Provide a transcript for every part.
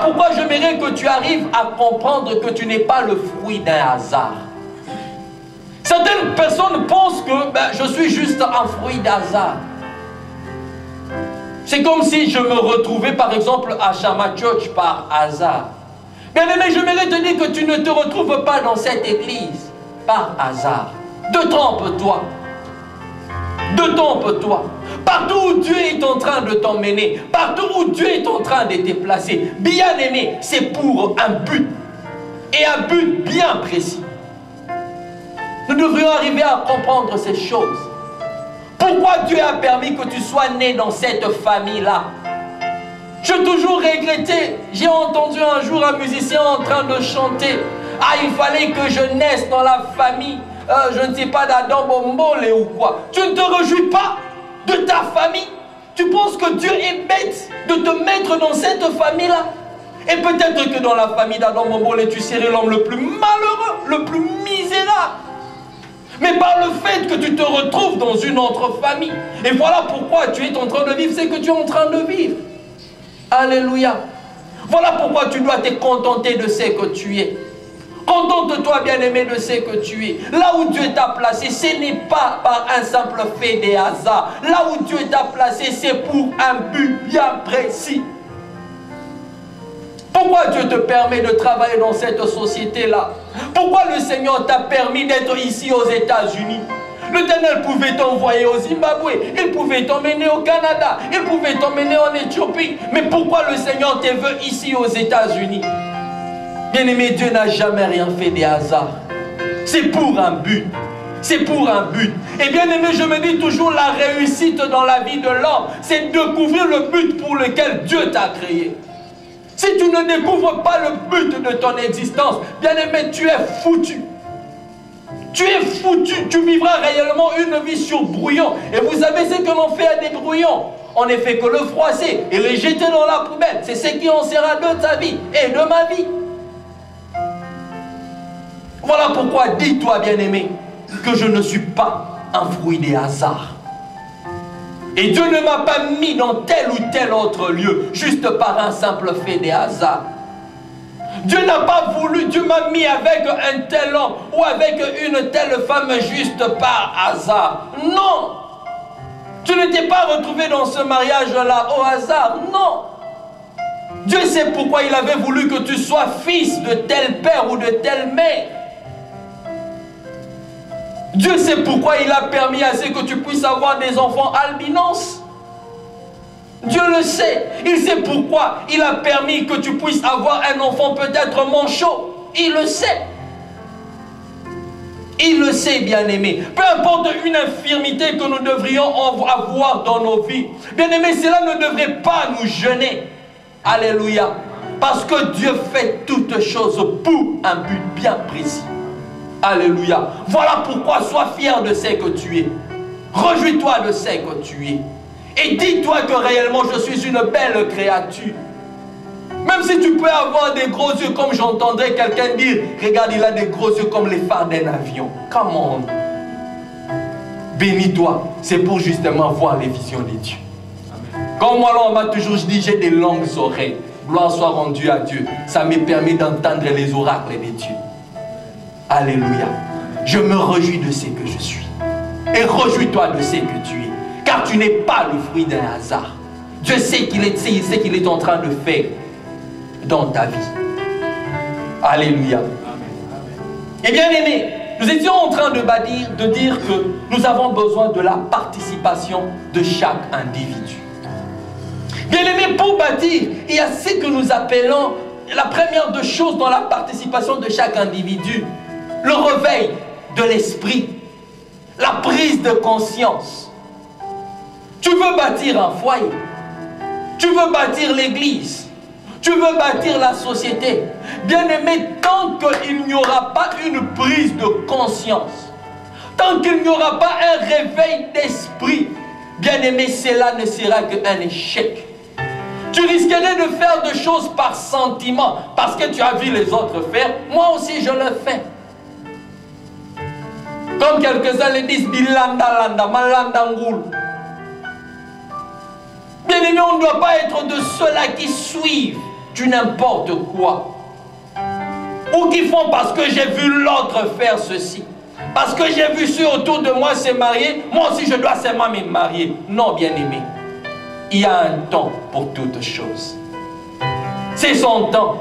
pourquoi j'aimerais que tu arrives à comprendre que tu n'es pas le fruit d'un hasard. Certaines personnes pensent que je suis juste un fruit d'hasard. C'est comme si je me retrouvais par exemple à Shama Church par hasard. Bien aimé, j'aimerais te dire que tu ne te retrouves pas dans cette église par hasard. Détrompe-toi. Détrompe-toi. Partout où Dieu est en train de t'emmener, partout où Dieu est en train de te placer, bien aimé, c'est pour un but. Et un but bien précis. Nous devrions arriver à comprendre ces choses. Pourquoi Dieu a permis que tu sois né dans cette famille-là? J'ai toujours regretté. J'ai entendu un jour un musicien en train de chanter. Ah, il fallait que je naisse dans la famille, je ne sais pas, d'Adam Bombole ou quoi. Tu ne te réjouis pas de ta famille? Tu penses que Dieu est bête de te mettre dans cette famille-là? Et peut-être que dans la famille d'Adam Bombole, tu serais l'homme le plus malheureux, le plus misérable. Mais par le fait que tu te retrouves dans une autre famille, et voilà pourquoi tu es en train de vivre ce que tu es en train de vivre. Alléluia. Voilà pourquoi tu dois te contenter de ce que tu es. Contente-toi, bien-aimé, de ce que tu es. Là où Dieu t'a placé, ce n'est pas par un simple fait des hasards. Là où Dieu t'a placé, c'est pour un but bien précis. Pourquoi Dieu te permet de travailler dans cette société-là? Pourquoi le Seigneur t'a permis d'être ici aux États-Unis? L'Éternel pouvait t'envoyer au Zimbabwe, il pouvait t'emmener au Canada, il pouvait t'emmener en Éthiopie. Mais pourquoi le Seigneur te veut ici aux États-Unis? Bien-aimé, Dieu n'a jamais rien fait des hasards. C'est pour un but. C'est pour un but. Et bien aimé, je me dis toujours, la réussite dans la vie de l'homme, c'est de découvrir le but pour lequel Dieu t'a créé. Si tu ne découvres pas le but de ton existence, bien aimé, tu es foutu. Tu es foutu. Tu vivras réellement une vie sur brouillon. Et vous savez ce que l'on fait à des brouillons? On ne fait que le froisser et le jeter dans la poubelle. C'est ce qui en sera de ta vie et de ma vie. Voilà pourquoi, dis-toi, bien-aimé, que je ne suis pas un fruit des hasards. Et Dieu ne m'a pas mis dans tel ou tel autre lieu, juste par un simple fait des hasards. Dieu n'a pas voulu, Dieu m'a mis avec un tel homme ou avec une telle femme juste par hasard. Non! Tu ne t'es pas retrouvé dans ce mariage-là au hasard, non! Dieu sait pourquoi il avait voulu que tu sois fils de tel père ou de telle mère. Dieu sait pourquoi il a permis à ce que tu puisses avoir des enfants albinos. Dieu le sait. Il sait pourquoi il a permis que tu puisses avoir un enfant peut-être manchot. Il le sait. Il le sait, bien-aimé. Peu importe une infirmité que nous devrions avoir dans nos vies, bien-aimé, cela ne devrait pas nous gêner. Alléluia. Parce que Dieu fait toutes choses pour un but bien précis. Alléluia. Voilà pourquoi sois fier de ce que tu es. Réjouis-toi de ce que tu es. Et dis-toi que réellement je suis une belle créature. Même si tu peux avoir des gros yeux comme j'entendrais quelqu'un dire, regarde, il a des gros yeux comme les phares d'un avion. Come on. Bénis-toi. C'est pour justement voir les visions de Dieu. Amen. Comme moi, là, on m'a toujours dit, j'ai des longues oreilles. Gloire soit rendue à Dieu. Ça me permet d'entendre les oracles de Dieu. Alléluia. Je me réjouis de ce que je suis. Et réjouis-toi de ce que tu es. Car tu n'es pas le fruit d'un hasard. Dieu sait qu'il est en train de faire dans ta vie. Alléluia. Et bien aimé, nous étions en train de dire que nous avons besoin de la participation de chaque individu. Bien aimé, pour bâtir, il y a ce que nous appelons la première de choses dans la participation de chaque individu. Le réveil de l'esprit, la prise de conscience. Tu veux bâtir un foyer, tu veux bâtir l'église, tu veux bâtir la société. Bien-aimé, tant qu'il n'y aura pas une prise de conscience, tant qu'il n'y aura pas un réveil d'esprit, bien-aimé, cela ne sera qu'un échec. Tu risquerais de faire des choses par sentiment, parce que tu as vu les autres faire. Moi aussi, je le fais. Comme quelques-uns le disent, bilanda landa, malanda ngoul. Bien-aimé, on ne doit pas être de ceux-là qui suivent. Tu du n'importe quoi. Ou qui font parce que j'ai vu l'autre faire ceci. Parce que j'ai vu ceux autour de moi se marier, moi aussi je dois seulement me marier. Non, bien-aimé. Il y a un temps pour toutes choses. C'est son temps.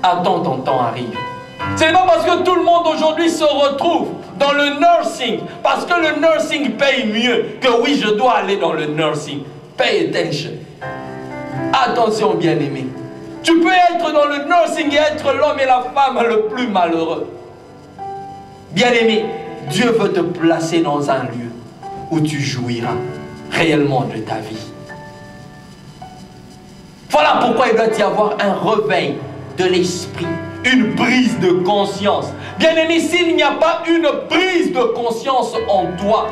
Attends, ton temps arrive. Ce n'est pas parce que tout le monde aujourd'hui se retrouve dans le nursing, parce que le nursing paye mieux, que oui, je dois aller dans le nursing. Pay attention. Attention, bien-aimé. Tu peux être dans le nursing et être l'homme et la femme le plus malheureux. Bien-aimé, Dieu veut te placer dans un lieu où tu jouiras réellement de ta vie. Voilà pourquoi il doit y avoir un réveil de l'esprit, une prise de conscience. Bien-aimé, s'il n'y a pas une prise de conscience en toi,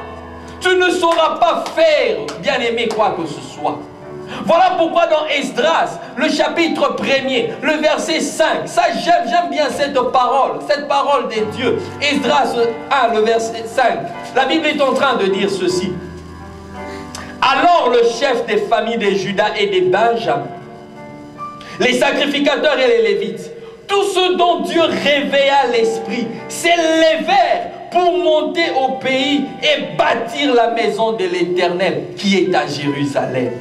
tu ne sauras pas faire, bien-aimé, quoi que ce soit. Voilà pourquoi dans Esdras, le chapitre 1er, le verset 5, ça j'aime bien cette parole de Dieu. Esdras 1, le verset 5, la Bible est en train de dire ceci. Alors le chef des familles des Judas et des Benjamin, les sacrificateurs et les Lévites, tous ceux dont Dieu réveilla l'esprit, s'élevèrent pour monter au pays et bâtir la maison de l'Éternel qui est à Jérusalem.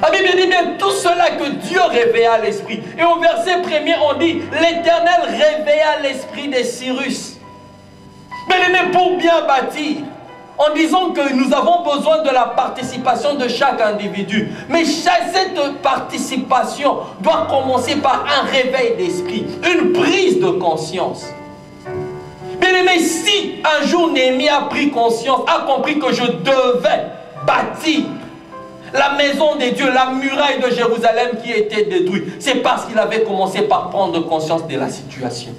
La Bible dit bien tout cela que Dieu réveilla l'esprit. Et au verset 1er, on dit l'Éternel réveilla l'esprit de Cyrus. Mais pour bien bâtir, en disant que nous avons besoin de la participation de chaque individu. Mais cette participation doit commencer par un réveil d'esprit, une prise de conscience. Bien-aimé, si un jour Néhémie a pris conscience, a compris que je devais bâtir la maison de Dieu, la muraille de Jérusalem qui était détruite, c'est parce qu'il avait commencé par prendre conscience de la situation.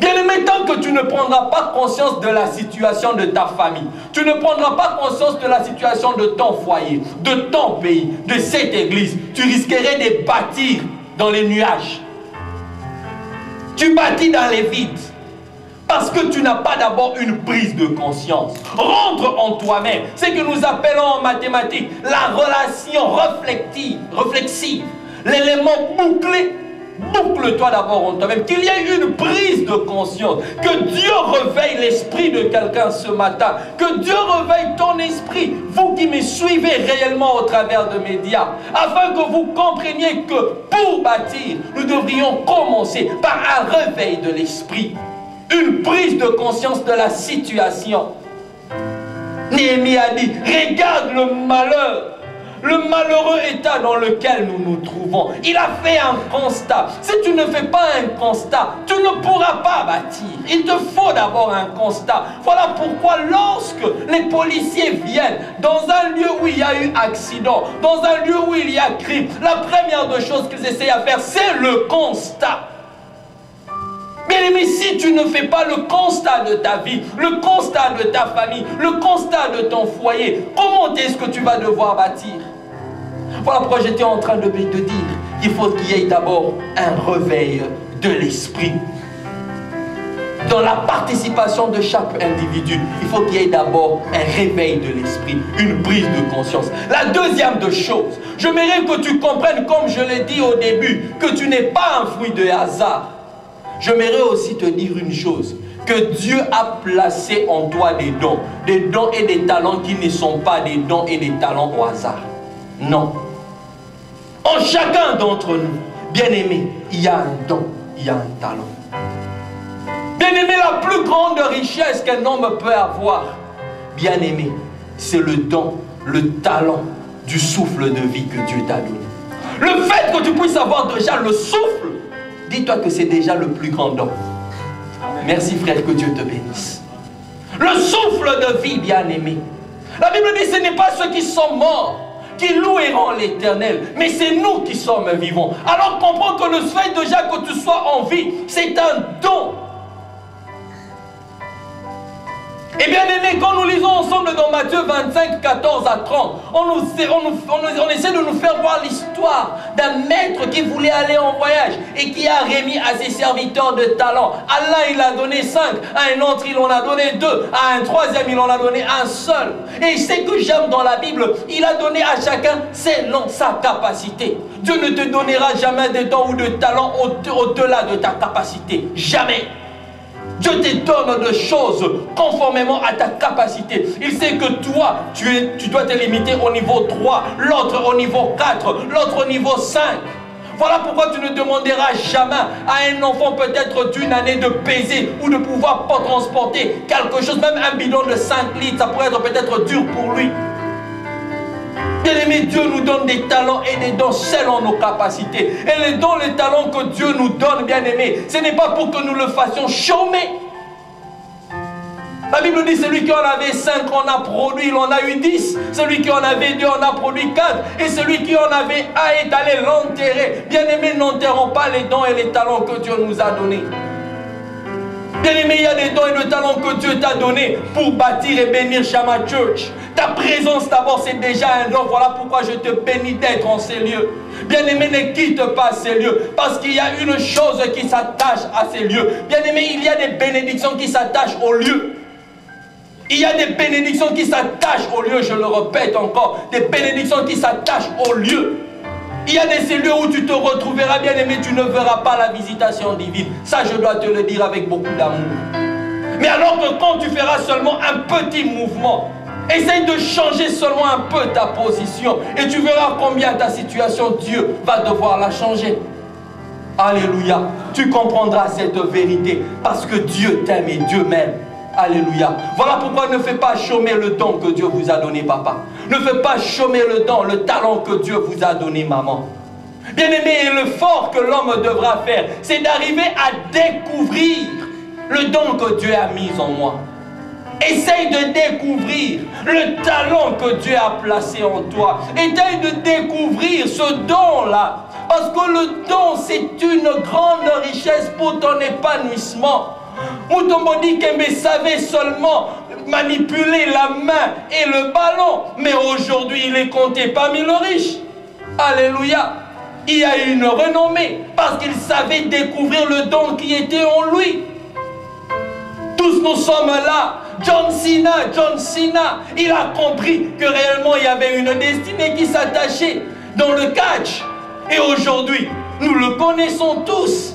Bien-aimé, tant que tu ne prendras pas conscience de la situation de ta famille, tu ne prendras pas conscience de la situation de ton foyer, de ton pays, de cette église, tu risquerais de bâtir dans les nuages. Tu bâtis dans les vides. Parce que tu n'as pas d'abord une prise de conscience. Rentre en toi-même. C'est ce que nous appelons en mathématiques la relation réflexive. L'élément bouclé. Boucle-toi d'abord en toi-même. Qu'il y ait une prise de conscience. Que Dieu réveille l'esprit de quelqu'un ce matin. Que Dieu réveille ton esprit. Vous qui me suivez réellement au travers de médias. Afin que vous compreniez que pour bâtir, nous devrions commencer par un réveil de l'esprit. Une prise de conscience de la situation. Néhémie a dit, regarde le malheur, le malheureux état dans lequel nous nous trouvons. Il a fait un constat. Si tu ne fais pas un constat, tu ne pourras pas bâtir. Il te faut d'abord un constat. Voilà pourquoi lorsque les policiers viennent dans un lieu où il y a eu accident, dans un lieu où il y a crime, la première des choses qu'ils essaient à faire, c'est le constat. Mais si tu ne fais pas le constat de ta vie, le constat de ta famille, le constat de ton foyer, comment est-ce que tu vas devoir bâtir? Voilà pourquoi j'étais en train de dire qu'il faut qu'il y ait d'abord un réveil de l'esprit. Dans la participation de chaque individu, il faut qu'il y ait d'abord un réveil de l'esprit, une prise de conscience. La deuxième des choses, j'aimerais que tu comprennes, comme je l'ai dit au début, que tu n'es pas un fruit de hasard. J'aimerais aussi te dire une chose, que Dieu a placé en toi des dons et des talents qui ne sont pas des dons et des talents au hasard. Non. En chacun d'entre nous, bien-aimé, il y a un don, il y a un talent. Bien-aimé, la plus grande richesse qu'un homme peut avoir, bien-aimé, c'est le don, le talent du souffle de vie que Dieu t'a donné. Le fait que tu puisses avoir déjà le souffle, dis-toi que c'est déjà le plus grand don. Merci frère, que Dieu te bénisse. Le souffle de vie, bien-aimé. La Bible dit, ce n'est pas ceux qui sont morts qui loueront l'Éternel, mais c'est nous qui sommes vivants. Alors comprends que le fait déjà que tu sois en vie, c'est un don. Et bien aimé, quand nous lisons ensemble dans Matthieu 25, 14 à 30, on essaie de nous faire voir l'histoire d'un maître qui voulait aller en voyage et qui a remis à ses serviteurs de talents. À l'un, il a donné 5, à un autre, il en a donné 2, à un troisième, il en a donné un seul. Et ce que j'aime dans la Bible, il a donné à chacun selon sa capacité. Dieu ne te donnera jamais de dons ou de talents au-delà de ta capacité. Jamais. Dieu te donne des choses conformément à ta capacité. Il sait que toi, tu dois te limiter au niveau 3, l'autre au niveau 4, l'autre au niveau 5. Voilà pourquoi tu ne demanderas jamais à un enfant peut-être d'une année de peser ou de pouvoir pas transporter quelque chose, même un bidon de 5 litres, ça pourrait être peut-être dur pour lui. Bien-aimé, Dieu nous donne des talents et des dons selon nos capacités. Et les dons, les talents que Dieu nous donne, bien-aimé, ce n'est pas pour que nous le fassions chômer. La Bible dit, celui qui en avait 5 en a produit, il en a eu 10. Celui qui en avait 2 en a produit 4. Et celui qui en avait 1 est allé l'enterrer. Bien-aimé, n'enterrons pas les dons et les talents que Dieu nous a donnés. Bien-aimé, il y a des dons et des talents que Dieu t'a donnés pour bâtir et bénir Shama Church. Ta présence d'abord, c'est déjà un don. Voilà pourquoi je te bénis d'être en ces lieux. Bien-aimé, ne quitte pas ces lieux, parce qu'il y a une chose qui s'attache à ces lieux. Bien-aimé, il y a des bénédictions qui s'attachent aux lieux. Il y a des bénédictions qui s'attachent aux lieux, je le répète encore, des bénédictions qui s'attachent aux lieux. Il y a ces lieux où tu te retrouveras, bien-aimé, tu ne verras pas la visitation divine. Ça, je dois te le dire avec beaucoup d'amour. Mais alors que quand tu feras seulement un petit mouvement, essaye de changer seulement un peu ta position et tu verras combien ta situation, Dieu va devoir la changer. Alléluia. Tu comprendras cette vérité parce que Dieu t'aime et Dieu m'aime. Alléluia. Voilà pourquoi ne fais pas chômer le don que Dieu vous a donné, papa. Ne fais pas chômer le don, le talent que Dieu vous a donné, maman. Bien-aimé, et le fort que l'homme devra faire, c'est d'arriver à découvrir le don que Dieu a mis en moi. Essaye de découvrir le talent que Dieu a placé en toi. Essaye de découvrir ce don-là. Parce que le don, c'est une grande richesse pour ton épanouissement. Moutombo dit Kembe savait seulement manipuler la main et le ballon. Mais aujourd'hui, il est compté parmi les riches. Alléluia. Il a une renommée parce qu'il savait découvrir le don qui était en lui. Tous nous sommes là. John Cena, il a compris que réellement il y avait une destinée qui s'attachait dans le catch. Et aujourd'hui, nous le connaissons tous.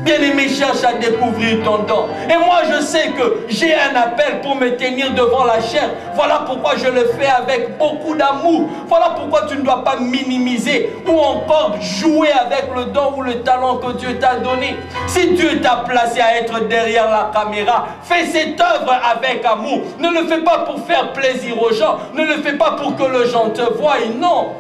Bien-aimé, cherche à découvrir ton don. Et moi, je sais que j'ai un appel pour me tenir devant la chair. Voilà pourquoi je le fais avec beaucoup d'amour. Voilà pourquoi tu ne dois pas minimiser ou encore jouer avec le don ou le talent que Dieu t'a donné. Si Dieu t'a placé à être derrière la caméra, fais cette œuvre avec amour. Ne le fais pas pour faire plaisir aux gens. Ne le fais pas pour que les gens te voient. Non.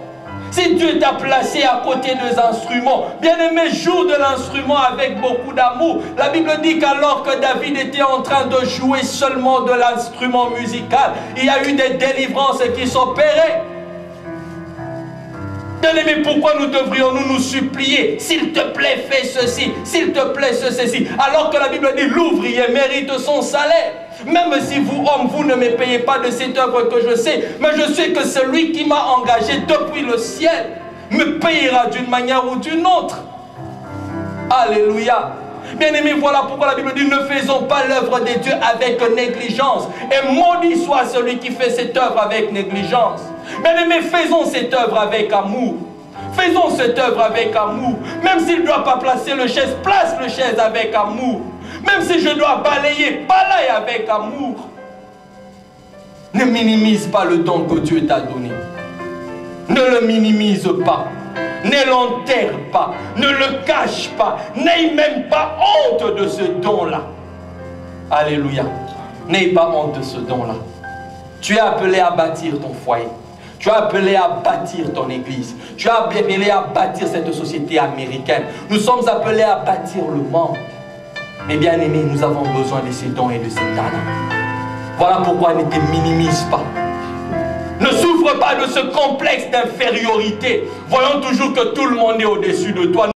Si Dieu t'a placé à côté des instruments, bien-aimé, joue de l'instrument avec beaucoup d'amour. La Bible dit qu'alors que David était en train de jouer seulement de l'instrument musical, il y a eu des délivrances qui s'opéraient. Bien-aimé, pourquoi nous devrions-nous nous supplier? S'il te plaît, fais ceci. S'il te plaît, fais ceci. Alors que la Bible dit, l'ouvrier mérite son salaire. Même si vous, hommes, vous ne me payez pas de cette œuvre que je sais, mais je sais que celui qui m'a engagé depuis le ciel me payera d'une manière ou d'une autre. Alléluia. Bien-aimés, voilà pourquoi la Bible dit, ne faisons pas l'œuvre de Dieu avec négligence. Et maudit soit celui qui fait cette œuvre avec négligence. Bien-aimés, faisons cette œuvre avec amour. Faisons cette œuvre avec amour. Même s'il ne doit pas placer le chaise, place le chaise avec amour. Même si je dois balayer, balaye avec amour. Ne minimise pas le don que Dieu t'a donné. Ne le minimise pas. Ne l'enterre pas. Ne le cache pas. N'aie même pas honte de ce don-là. Alléluia. N'aie pas honte de ce don-là. Tu es appelé à bâtir ton foyer. Tu es appelé à bâtir ton église. Tu es appelé à bâtir cette société américaine. Nous sommes appelés à bâtir le monde. Mais bien aimés, nous avons besoin de ces dons et de ces talents. Voilà pourquoi ne te minimise pas. Ne souffre pas de ce complexe d'infériorité. Voyons toujours que tout le monde est au-dessus de toi.